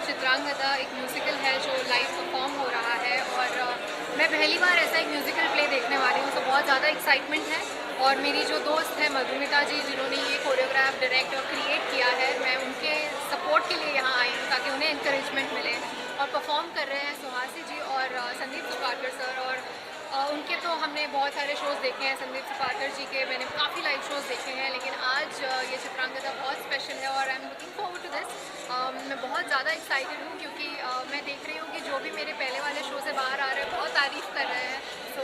चित्रांगदा एक म्यूज़िकल है जो लाइव परफॉर्म हो रहा है और मैं पहली बार ऐसा एक म्यूज़िकल प्ले देखने वाली हूँ, तो बहुत ज़्यादा एक्साइटमेंट है। और मेरी जो दोस्त है मधुमिता जी, जिन्होंने ये कोरियोग्राफ, डायरेक्ट और क्रिएट किया है, मैं उनके सपोर्ट के लिए यहाँ आई हूँ ताकि उन्हें इंकरेजमेंट मिले। और परफॉर्म कर रहे हैं सुहासी जी और संदीप सुपारकर सर, और उनके तो हमने बहुत सारे शोज़ देखे हैं। संदीप सुपारकर जी के मैंने काफ़ी लाइव शोज़ देखे हैं, लेकिन आज ये चित्रांगदा बहुत स्पेशल है और I am looking forward to this. मैं बहुत ज़्यादा एक्साइटेड हूँ क्योंकि मैं देख रही हूँ कि जो भी मेरे पहले वाले शो से बाहर आ रहे हैं बहुत तारीफ़ कर रहे हैं, तो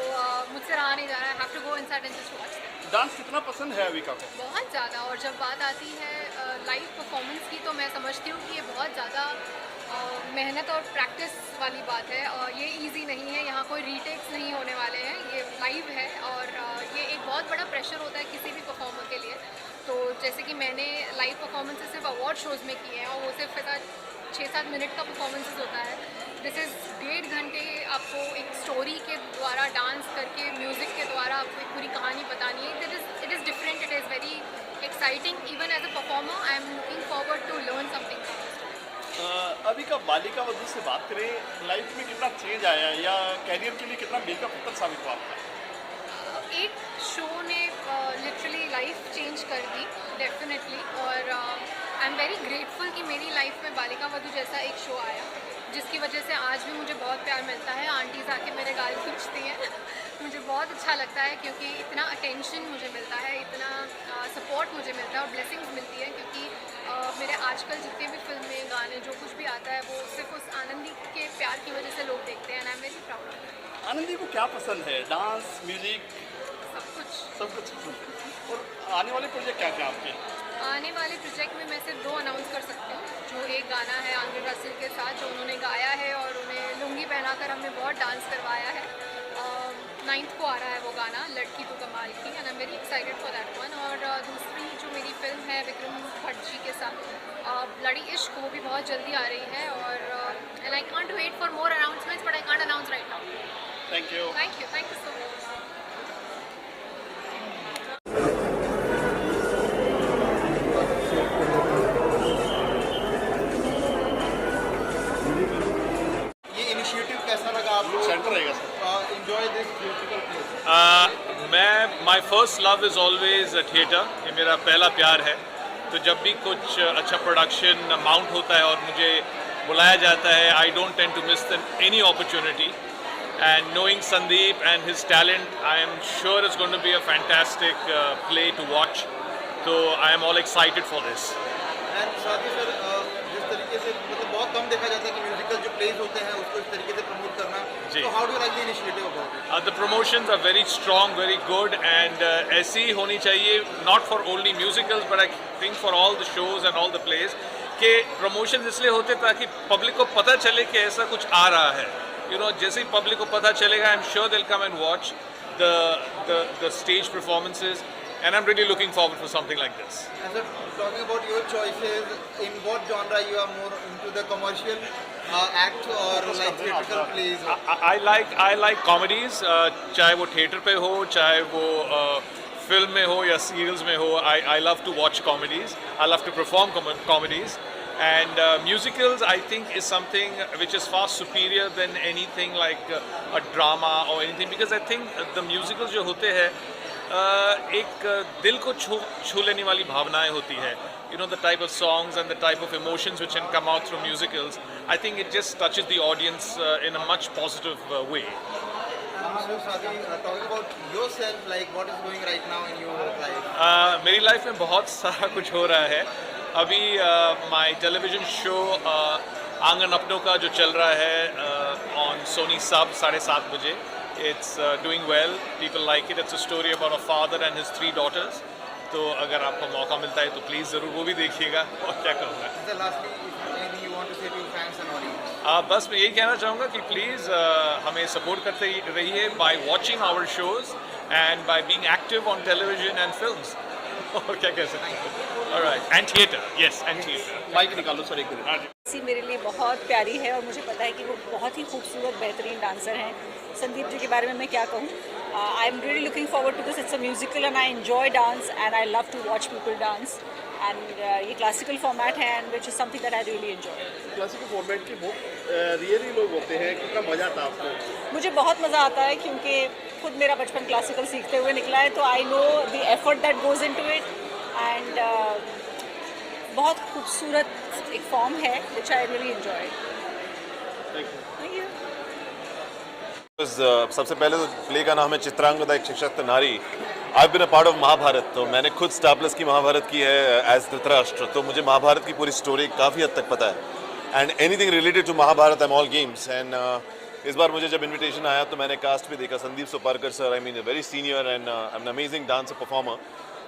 मुझसे रहा नहीं जा रहा है। Have to go inside and just watch. Dance कितना पसंद है अविका को? बहुत ज़्यादा। और जब बात आती है लाइव परफॉर्मेंस की, तो मैं समझती हूँ कि ये बहुत ज़्यादा मेहनत और प्रैक्टिस वाली बात है, और ये इजी नहीं है। यहाँ कोई रीटेक्स नहीं होने वाले हैं, ये लाइव है और ये एक बहुत बड़ा प्रेशर होता है किसी भी परफॉर्मर के लिए। तो जैसे कि मैंने लाइव परफॉर्मेंसेस सिर्फ अवार्ड शोज़ में किए हैं, और वो सिर्फ 6-7 मिनट का परफॉर्मेंसेस होता है। दिस इज़ 1.5 घंटे आपको एक स्टोरी के द्वारा डांस करके, म्यूज़िक के द्वारा आपको एक पूरी कहानी बतानी है। It is different, it is very exciting. Even as a performer I am looking forward to learn something. Avika, Balika Vadhu से बात करें, लाइफ में कितना चेंज आया या कैरियर के लिए कितना मील का पत्थर साबित हुआ आपका? एक शो ने लिटरली लाइफ चेंज कर दी, डेफिनेटली। और आई एम वेरी ग्रेटफुल कि मेरी लाइफ में बालिका वधू जैसा एक शो आया, जिसकी वजह से आज भी मुझे बहुत प्यार मिलता है। आंटीज़ आके मेरे गाल खींचती हैं मुझे बहुत अच्छा लगता है क्योंकि इतना अटेंशन मुझे मिलता है, इतना सपोर्ट मुझे मिलता है और ब्लेसिंग्स मिलती है। क्योंकि मेरे आजकल जितने भी फिल्में, गाने, जो कुछ भी आता है, वो सिर्फ उस आनंदी के प्यार की वजह से लोग देखते हैं। And I am very proud. Anandi को क्या पसंद है? डांस, म्यूजिक, सब कुछ पसंद है। और आने वाले प्रोजेक्ट क्या क्या आपके? आने वाले प्रोजेक्ट में मैं सिर्फ 2 अनाउंस कर सकती हूँ। जो एक गाना है आंद्रे रसल के साथ, जो उन्होंने गाया है और उन्हें लुंगी पहनाकर हमने बहुत डांस करवाया है। 9th को आ रहा है वो गाना, लड़की तो कमाल की, and I am very excited for that one. और दूसरी जो मेरी फिल्म है विक्रम भट्ट जी के साथ, लड़ी इश्क, वो भी बहुत जल्दी आ रही है। और and I can't wait for more announcements, but I can't announce right now. Thank you. Thank you so much. Centre रहेगा sir. enjoy this beautiful place. मैं my first love is always theatre, ये मेरा पहला प्यार है। तो जब भी कुछ अच्छा प्रोडक्शन माउंट होता है और मुझे बुलाया जाता है, I don't tend to miss any opportunity. And knowing Sandeep and his talent, I am sure it's going to be a fantastic play to watch. So I am all excited for this. And साथ ही sir जिस तरीके से मतलब बहुत कम देखा जाता है कि म्यूजिकल जो प्लेस होते हैं उसको इस तरीके से प्रमोट करना, जी। तो how do you like the initiative about it? The promotions are very strong, very good, and ऐसी होनी चाहिए, not for only musicals, but I think for all the shows and all the plays, कि promotions इसलिए होते ताकि public को पता चले कि ऐसा कुछ आ रहा है। You know, जैसे ही पब्लिक को पता चलेगा, I'm sure they'll come and watch the stage performances, and I'm really looking forward for something like this. And sir, talking about your choices, in what genre you are more into the commercial act or like theatrical plays? I like comedies, चाहे वो theatre पे हो, चाहे वो film में हो या serials में हो। I love to watch comedies. I love to perform comedies. And musicals, I think, is something which is far superior than anything like a drama or anything, because I think the musicals जो होते हैं एक दिल को छू लेने वाली भावनाएं होती है। You know, the type of songs and the type of emotions which can come out through musicals, I think it just touches the audience in a much positive way. So Sadi, talking about yourself, like what is going right now in your life? मेरी life में बहुत सारा कुछ हो रहा है अभी। My television show आंगन अपनों का जो चल रहा है ऑन सोनी सब 7:30 बजे, it's doing well, people like it. It's a story about a father and his 3 daughters। तो अगर आपको मौका मिलता है तो प्लीज़ ज़रूर वो भी देखिएगा। और क्या कहूँगा, Sir, lastly, anything you want to say to your fans and audience? बस मैं यही कहना चाहूँगा कि प्लीज़ हमें सपोर्ट करते रहिए by watching our shows and by being active on television and films. और क्या कह सकते हैं। Alright, and theatre, yes, and theatre. Mic निकालो सर एक मिनट। सी मेरे लिए बहुत प्यारी है और मुझे पता है कि वो बहुत ही खूबसूरत बेहतरीन डांसर हैं। संदीप जी के बारे में मैं क्या कहूँ। I am really looking forward to this. It's a musical and I enjoy dance and I love to watch people dance. And ये क्लासिकल फॉर्मेट है and which is something that I really enjoy. Classical format के बहुत really लोग होते हैं, कितना मजा आता है आपको? मुझे बहुत मज़ा आता है क्योंकि खुद मेरा बचपन क्लासिकल सीखते हुए निकला है, तो I know the effort that goes into it. And बहुत खूबसूरत एक फॉर्म है which I really enjoy. Thank you. सबसे पहले तो प्ले का नाम है चित्रांगदा, एक सशक्त नारी। आई बिन अ पार्ट ऑफ महाभारत, तो मैंने खुद स्टार प्लस की महाभारत की है एज धृतराष्ट्र, तो मुझे महाभारत की पूरी स्टोरी काफ़ी हद तक पता है। And anything related to Mahabharat I am all games. And इस बार मुझे जब इनविटेशन आया तो मैंने कास्ट भी देखा। Sandeep Suparkar sir, I mean very senior and an amazing dancer performer.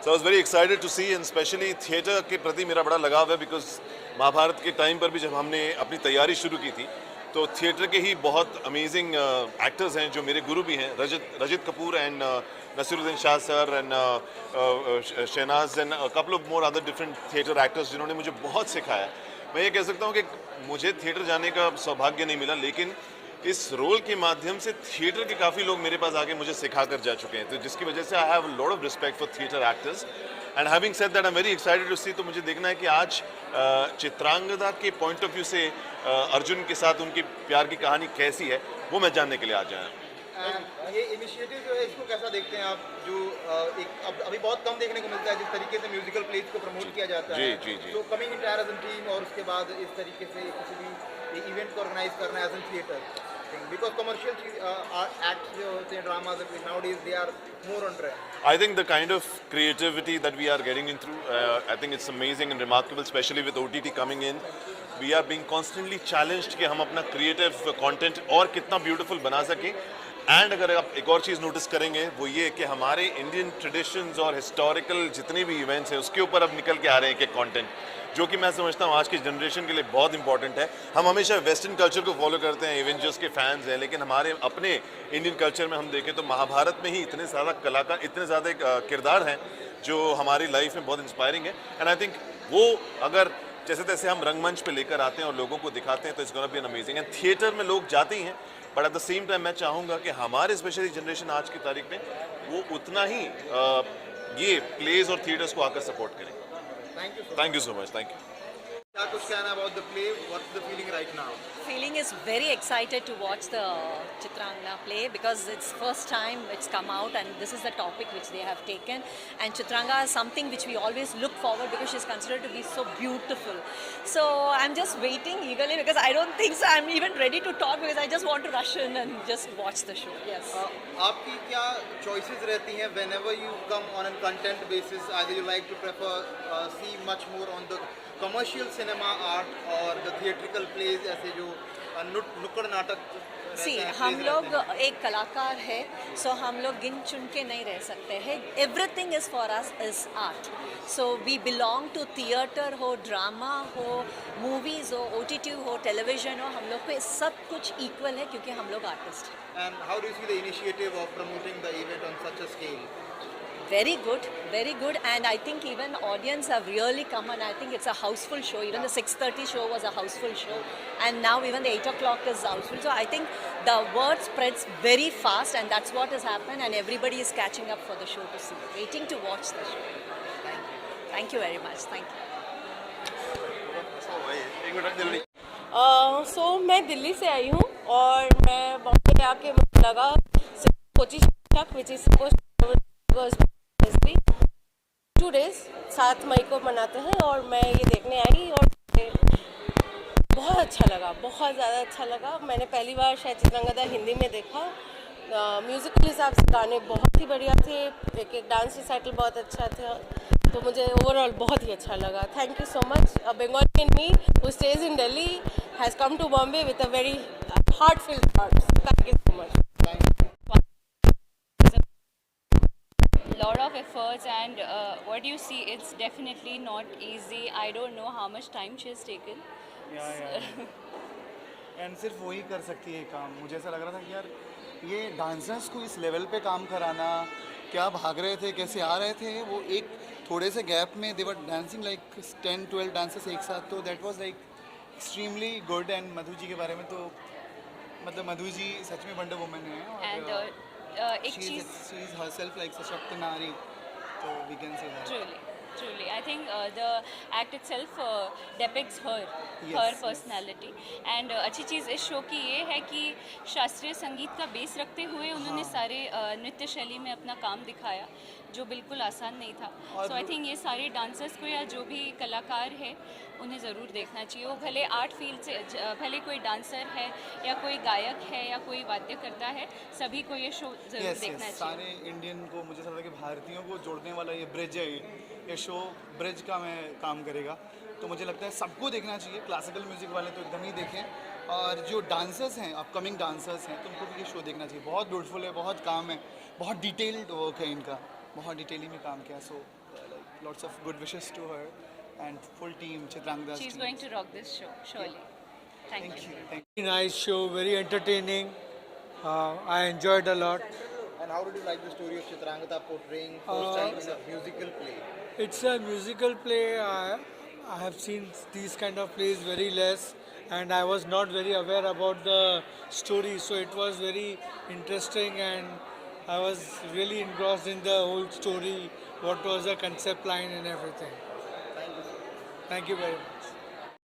So I was very excited to see, and specially theatre के प्रति मेरा बड़ा लगाव है, बिकॉज महाभारत के टाइम पर भी जब हमने अपनी तैयारी शुरू की थी तो थिएटर के ही बहुत अमेजिंग एक्टर्स हैं जो मेरे गुरु भी हैं, Rajit Kapoor and Naseeruddin Shah sir and Shahnaz and couple of more other different theatre actors जिन्होंने मुझे बहुत सिखाया। मैं ये कह सकता हूँ कि मुझे थिएटर जाने का सौभाग्य नहीं मिला, लेकिन इस रोल के माध्यम से थिएटर के काफ़ी लोग मेरे पास आके मुझे सिखा कर जा चुके हैं, तो जिसकी वजह से I have a lot of respect for theatre actors. And having said that I am very excited to see, तो मुझे देखना है कि आज चित्रांगदा के पॉइंट ऑफ व्यू से अर्जुन के साथ उनकी प्यार की कहानी कैसी है, वो मैं जानने के लिए आज आया। ये इनिशिएटिव जो है इसको कैसा देखते हैं आप, जो एक अभी बहुत कम देखने को मिलता है जिस तरीके से म्यूजिकल प्लेस को प्रमोट किया जाता है। जी। तो coming in as an team और उसके बाद इस तरीके से किसी भी इवेंट को ऑर्गेनाइज करना as an theatre, because commercial acts जो होते हैं, dramas nowadays, they are more on trend. I think the kind of creativity that we are getting in through, I think it's amazing and remarkable, especially with OTT coming in. We are being constantly challenged कि हम अपना creative content और कितना beautiful बना सकें। And अगर आप एक और चीज़ नोटिस करेंगे वो ये कि हमारे इंडियन ट्रेडिशंस और हिस्टोरिकल जितने भी इवेंट्स हैं उसके ऊपर अब निकल के आ रहे हैं कि कंटेंट, जो कि मैं समझता हूँ आज की जनरेशन के लिए बहुत इंपॉर्टेंट है। हम हमेशा वेस्टर्न कल्चर को फॉलो करते हैं, एवेंजर्स के फैंस हैं, लेकिन हमारे अपने इंडियन कल्चर में हम देखें तो महाभारत में ही इतने ज़्यादा कलाकार, इतने ज़्यादा किरदार हैं जो हमारी लाइफ में बहुत इंस्पायरिंग है। एंड आई थिंक वो अगर जैसे तैसे हम रंगमंच पे लेकर आते हैं और लोगों को दिखाते हैं तो it's gonna be an amazing. And theatre में लोग जाते ही हैं, but at the same time मैं चाहूँगा कि हमारे स्पेशली जनरेशन आज की तारीख में वो उतना ही ये प्लेज और थिएटर्स को आकर सपोर्ट करें। Thank you thank you so much, thank you. कुछ कहना about the play? What's the feeling right now? Feeling is very excited to watch the Chitrangana play because it's first time it's come out and this is the topic which they have taken, and Chitranga is something which we always look forward because she's considered to be so beautiful. So I'm just waiting eagerly because I don't think so I'm even ready to talk because I just want to rush in and just watch the show. Yes. आपकी क्या choices रहती हैं whenever you come on a content basis? Either you like to prefer see much more on the commercial cinema art or the theatrical plays, ऐसे जो नुक्कड़ नाटक रहते सी हैं, हम plays लोग रहते हैं? एक कलाकार है, सो हम लोग गिन चुन के नहीं रह सकते हैं. Everything is for us is art. So we belong to theatre हो, ड्रामा हो, मूवीज हो, OTT हो, टेलीविजन हो, हम लोग को सब कुछ इक्वल है क्योंकि हम लोग आर्टिस्ट हैं. And how do you see the initiative of promoting the event on such a scale? Very good, and I think even audience have really come, and I think it's a houseful show. Even the 6:30 show was a houseful show, and now even the 8 o'clock is houseful. So I think the word spreads very fast, and that's what has happened, and everybody is catching up for the show to see, waiting to watch the show. Thank you very much. Thank you. सो मैं दिल्ली से आई हूँ और मैं बॉम्बे आके मुझे लगा कोची शिक्षक which is 2 days 7 मई को मनाते हैं और मैं ये देखने आई और बहुत अच्छा लगा, बहुत ज़्यादा अच्छा लगा. मैंने पहली बार शायद चित्रंगदा हिंदी में देखा. म्यूज़िकल हिसाब से गाने बहुत ही बढ़िया थे, एक डांस रिसाइटल बहुत अच्छा था, तो मुझे ओवरऑल बहुत ही अच्छा लगा. Thank you so much. Bengali in me who stage in Delhi has come to Bombay with a very heartful thoughts. Thank you so much. Lot of efforts and what you see, it's definitely not easy. I don't know how much time she has taken. And सिर्फ वही कर सकती है काम. मुझे ऐसा लग रहा था कि यार ये डांसर्स को इस लेवल पे काम कराना, क्या भाग रहे थे, कैसे आ रहे थे, वो एक थोड़े से गैप में they were dancing like 10-12 dancers एक साथ, तो that was like extremely good. And Madhu ji के बारे में तो मतलब मधु जी सच में वंडर वुमन है And और एक she cheese is herself like सशक्त नारी, तो we can say that. Truly, I think the act itself depicts her Yes. personality. And अच्छी चीज़ इस शो की ये है कि शास्त्रीय संगीत का बेस रखते हुए उन्होंने सारे नृत्य शैली में अपना काम दिखाया, जो बिल्कुल आसान नहीं था. सो आई थिंक ये सारे डांसर्स को या जो भी कलाकार है उन्हें ज़रूर देखना चाहिए. वो भले आर्ट फील्ड से भले कोई डांसर है या कोई गायक है या कोई वाद्य करता है, सभी को ये शो ज़रूर देखना चाहिए. सारे इंडियन को, मुझे लगता है कि भारतीयों को जोड़ने वाला ये ब्रिज है, ये शो ब्रिज का में काम करेगा. तो मुझे लगता है सबको देखना चाहिए. क्लासिकल म्यूज़िक वाले तो एकदम ही देखें, और जो डांसर्स हैं, अपकमिंग डांसर्स हैं, तो उनको भी ये शो देखना चाहिए. बहुत ब्यूटीफुल है, बहुत काम है, बहुत डिटेल्ड वर्क है इनका, बहुत डिटेली में काम किया. So lots of good wishes to her and full team Chitrangada. She's going to rock this show, surely. Thank you. Thank Very nice show, very entertaining. I enjoyed a lot. And how did you like the story of Chitrangada portraying first time in a musical play? It's a musical play. I have seen these kind of plays very less, and I was not very aware about the story, so it was very interesting, and I was really engrossed in the whole story, what was the concept line and everything. Thank you very much.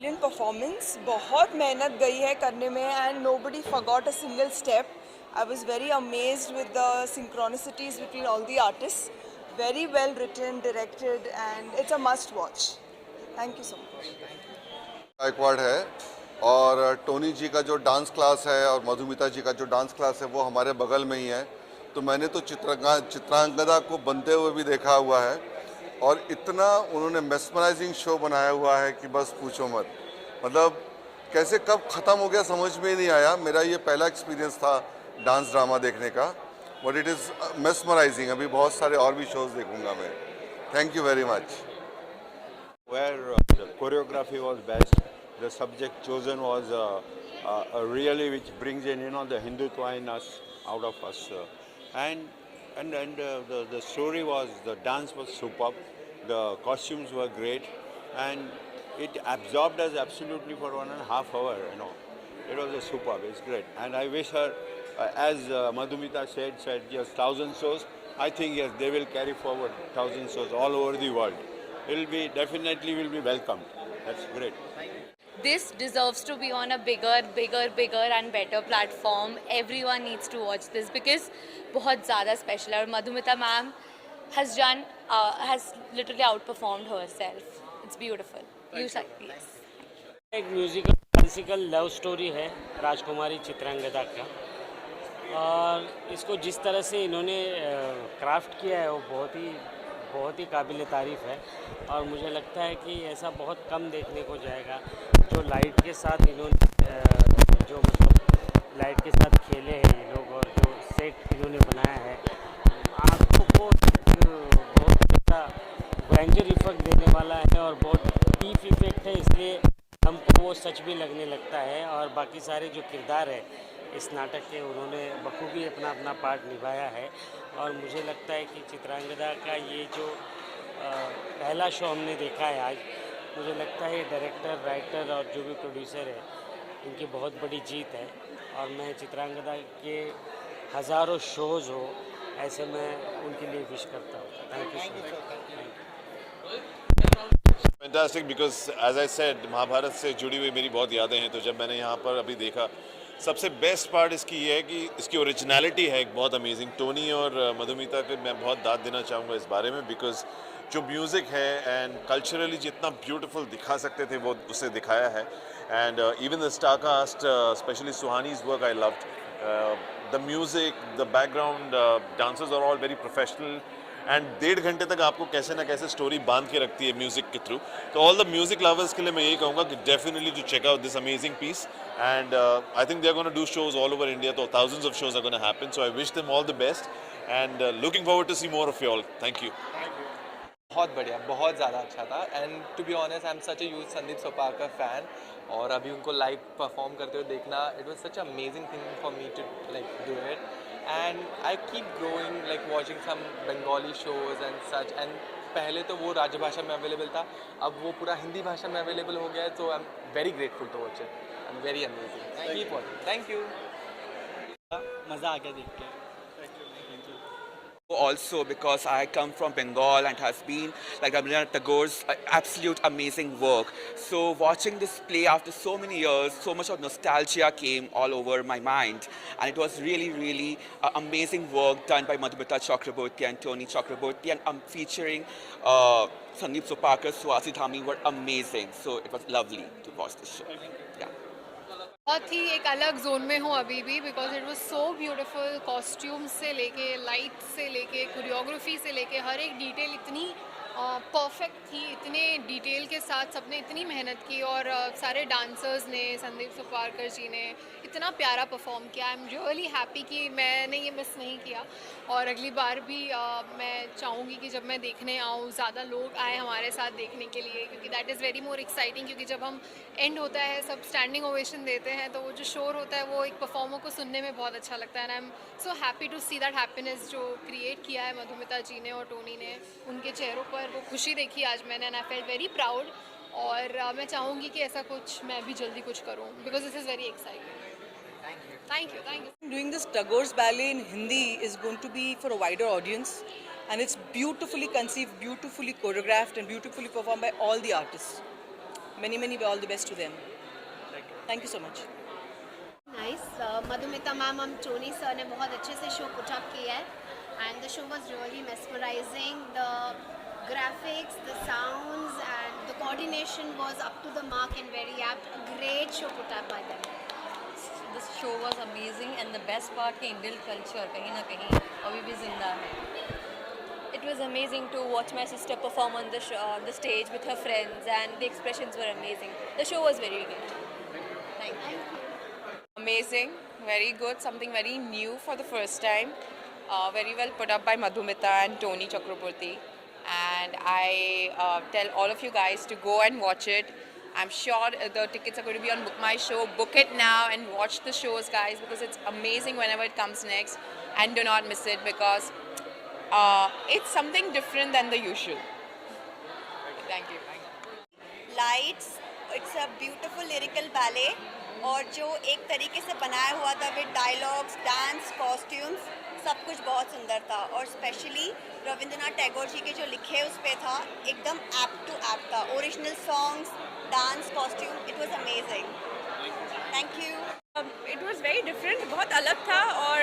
Brilliant performance. बहुत मेहनत गई है करने में and nobody forgot a single step. I was very amazed with the synchronicities between all the artists. Very well written, directed, and it's a must watch. Thank you so much. Gaekwad है, और Tony जी का जो dance class है और मधुमिता जी का जो dance class है वो हमारे बगल में ही है. तो मैंने तो चित्रांगदा को बनते हुए भी देखा हुआ है, और इतना उन्होंने मेस्मराइजिंग शो बनाया हुआ है कि बस पूछो मत. मतलब कैसे कब ख़त्म हो गया समझ में ही नहीं आया. मेरा ये पहला एक्सपीरियंस था डांस ड्रामा देखने का, बट इट इज़ मेस्मराइजिंग. अभी बहुत सारे और भी शोज़ देखूंगा मैं. Thank you very much. Where the choreography was best, the subject chosen was really which brings in the Hindutva in us, out of us, and the story was, the dance was superb, the costumes were great, and it absorbed us absolutely for 1.5 hours. It was a superb. It's great, and I wish her, as Madhumita said yes, 1,000 shows. I think yes, they will carry forward 1,000 shows all over the world. It will be definitely will be welcomed. That's great. This deserves to be on a bigger and better platform. Everyone needs to watch this because बहुत ज़्यादा special है और Madhumita ma'am has literally outperformed herself. It's beautiful. You said yes. एक musical classical love story है राजकुमारी चित्रांगदा का, और इसको जिस तरह से इन्होंने क्राफ्ट किया है वो बहुत ही काबिल तारीफ़ है। और मुझे लगता है कि ऐसा बहुत कम देखने को जाएगा जो लाइट के साथ इन्होंने जो मतलब लाइट के साथ खेले हैं ये लोग, और जो सेट इन्होंने बनाया है आँखों को बहुत ज़्यादा ग्रैंडर इफेक्ट देने वाला है और बहुत डीप इफेक्ट है, इसलिए हमको वो सच भी लगने लगता है। और बाकी सारे जो किरदार है इस नाटक के उन्होंने बखूबी अपना अपना पार्ट निभाया है। और मुझे लगता है कि चित्रांगदा का ये जो पहला शो हमने देखा है आज, मुझे लगता है डायरेक्टर, राइटर और जो भी प्रोड्यूसर है इनकी बहुत बड़ी जीत है। और मैं चित्रांगदा के हज़ारों शोज़ हो ऐसे मैं उनके लिए विश करता हूँ। Thank you so much. Fantastic, because as I said Mahabharat से जुड़ी हुई मेरी बहुत यादें हैं। तो जब मैंने यहाँ पर अभी देखा, सबसे बेस्ट पार्ट इसकी ये है कि इसकी ओरिजिनलिटी है एक बहुत अमेजिंग। टोनी और मधुमिता को मैं बहुत दाद देना चाहूँगा इस बारे में, बिकॉज जो म्यूज़िक है एंड कल्चरली जितना ब्यूटीफुल दिखा सकते थे वो उसे दिखाया है। And even the star cast, specially सुहानी's work I loved. The music, the background dancers are all very professional and 1.5 घंटे तक आपको कैसे ना कैसे स्टोरी बांध के रखती है म्यूज़िक के थ्रू। तो ऑल द म्यूज़िक लवर्स के लिए मैं यही कहूँगा कि definitely to check out this amazing piece. And I think they are gonna do shows all over India, तो thousands of shows are going to happen. So I wish them all the best and looking forward to see more of you all. Thank you. बहुत बढ़िया, बहुत ज़्यादा अच्छा था। And to be honest I am such a huge Sandeep Soparrkar fan, और अभी उनको live perform करते हुए देखना, it was such amazing thing for me to like do it. And I keep growing like watching some Bengali shows and such. एंड पहले तो वो राजभाषा में अवेलेबल था, अब वो पूरा हिंदी भाषा में अवेलेबल हो गया है, तो I am very grateful to watch it. I am very amazing. Keep watching. Thank you. मज़ा आ गया देख के। Also because I come from Bengal and has been like Rabindranath Tagore's absolute amazing work. So watching this play after so many years, so much of nostalgia came all over my mind, and it was really amazing work done by Madhumita Chakraborty and Tony Chakraborty, and featuring Sandeep Sopakar, Suhasi Dhami were amazing. So it was lovely to watch this show. Yeah. बहुत ही एक अलग zone में हूँ अभी भी, because it was so beautiful. Costumes से लेके, light से लेके, कोरियोग्राफी से लेके, हर एक डिटेल इतनी परफेक्ट थी, इतने डिटेल के साथ सबने इतनी मेहनत की, और सारे डांसर्स ने, संदीप सोपाकर जी ने इतना प्यारा परफॉर्म किया। आई एम रियली हैप्पी कि मैंने ये मिस नहीं किया, और अगली बार भी मैं चाहूँगी कि जब मैं देखने आऊँ ज़्यादा लोग आए हमारे साथ देखने के लिए, क्योंकि that is very more exciting. क्योंकि जब हम एंड होता है, सब स्टैंडिंग ओवेशन देते हैं, तो वो जो शोर होता है वो एक परफॉर्मर को सुनने में बहुत अच्छा लगता है। And I am so happy to see that happiness जो क्रिएट किया है मधुमिता जी ने और टोनी ने, उनके चेहरों पर वो खुशी देखी आज मैंने, and I felt very proud. और मैं चाहूँगी कि ऐसा कुछ मैं भी जल्दी कुछ करूँ, because this is very exciting. Thank you. Doing this Tagore's ballet in Hindi is going to be for a wider audience, and it's beautifully conceived, beautifully choreographed, and beautifully performed by all the artists. Many all the best to them. Thank you so much. Nice. Madhumita ma'am and Tony sir ने बहुत अच्छे से show put up किया है, and the show was really mesmerizing. The graphics, the sounds, and the coordination was up to the mark and very apt. A great show put up by them. This show was amazing, and the best part कि Indian culture कहीं ना कहीं अभी भी जिंदा है. It was amazing to watch my sister perform on the stage with her friends, and the expressions were amazing. The show was very good. Thank you. Amazing, very good, something very new for the first time. Very well put up by Madhumita and Tony Chakraborty. And I tell all of you guys to go and watch it. I'm sure the tickets are going to be on Book My Show. Book it now and watch the shows, guys, because it's amazing whenever it comes next. And do not miss it, because it's something different than the usual. Thank you. Lights, it's a beautiful lyrical ballet, और जो एक तरीके से बनाया हुआ था with dialogues, dance, costumes, सब कुछ बहुत सुंदर था और स्पेशली रविंद्रनाथ टैगोर जी के जो लिखे उस पे था एकदम ऐप टू ऐप था. Original songs, dance, costume, it was amazing. Thank you. It was very different, बहुत अलग था. और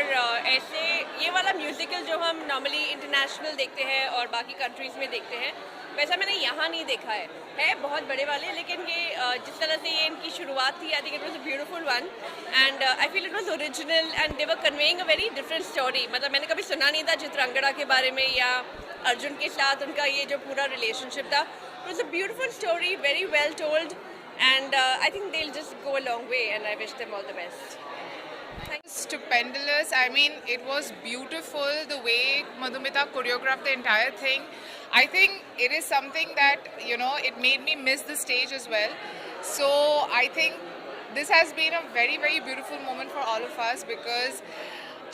ऐसे ये वाला म्यूजिकल जो हम नॉर्मली इंटरनेशनल देखते हैं और बाकी कंट्रीज़ में देखते हैं, वैसा मैंने यहाँ नहीं देखा है बहुत बड़े वाले. लेकिन ये जिस तरह से ये इनकी शुरुआत थी, I think it was a beautiful one and I feel it was original and they were conveying a very different story. मतलब मैंने कभी सुना नहीं था चित्रांगदा के बारे में या अर्जुन के साथ उनका ये जो पूरा रिलेशनशिप था. It was a beautiful story, very well told and I think they'll just go a long way and I wish them all the best. Stupendous. I mean, it was beautiful the way Madhumita choreographed the entire thing. I think it is something that, you know, it made me miss the stage as well. So I think this has been a very, very beautiful moment for all of us because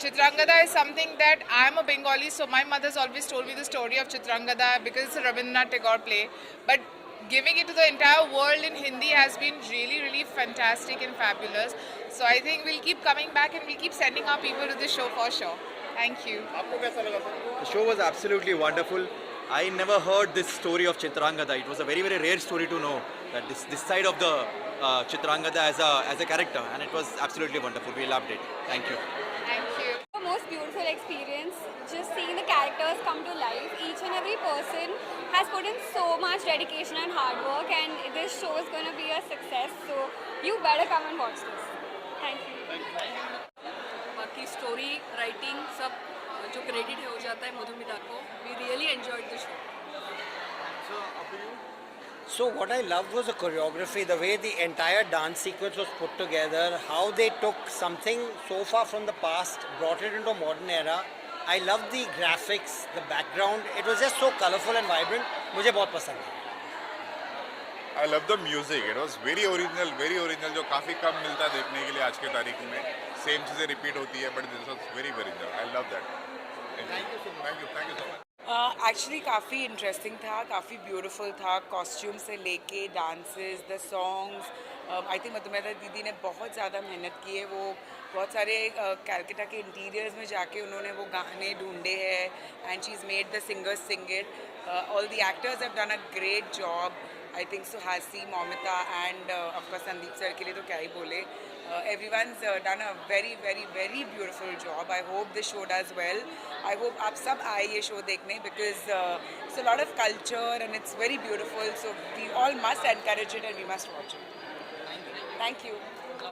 Chitrangada is something that I'm a Bengali, so my mother's always told me the story of Chitrangada because it's a Rabindranath Tagore play. But giving it to the entire world in Hindi has been really, really fantastic and fabulous. So I think we'll keep coming back and we'll keep sending our people to the show for sure. Thank you. आपको कैसा लगा था? The show was absolutely wonderful. I never heard this story of Chitrangada. It was a very, very rare story to know that this side of the Chitrangada as a character, and it was absolutely wonderful. We loved it. Thank you. Thank you. The most beautiful experience, just seeing the characters come to life. Each and every person has put in so much dedication and hard work, and this show is going to be a success. So you better come and watch this. Thank you. बाकी story writing सब जो credit है हो जाता है मधुमिता को. We really enjoyed the show. So what I loved was the choreography, the way the entire dance sequence was put together, how they took something so far from the past, brought it into a modern era. I loved the graphics, the background. It was just so colorful and vibrant. मुझे बहुत पसंद है. I love the music. It was very original, जो काफ़ी कम मिलता है देखने के लिए आज के तारीख में. सेम चीज़ें रिपीट होती है, but this was very original. I love that. Thank you so much. Actually काफ़ी इंटरेस्टिंग था, काफ़ी ब्यूटीफुल था. कॉस्ट्यूम से लेके dances, the songs. I think Madhumita दीदी ने बहुत ज़्यादा मेहनत की है. वो बहुत सारे कैलकाटा के इंटीरियर्स में जाके उन्होंने वो गाने ढूंढे हैं and she is made the singers sing it. All the actors have done a great job. I think Suhasi, Moumita and of course Sandeep sir के लिए तो क्या ही बोले. Everyone's done a very, very, very beautiful job. I hope this show does well. I hope आप सब आए ये show देखने because it's a lot of culture and it's very beautiful. So we all must encourage it and we must watch it. Thank you.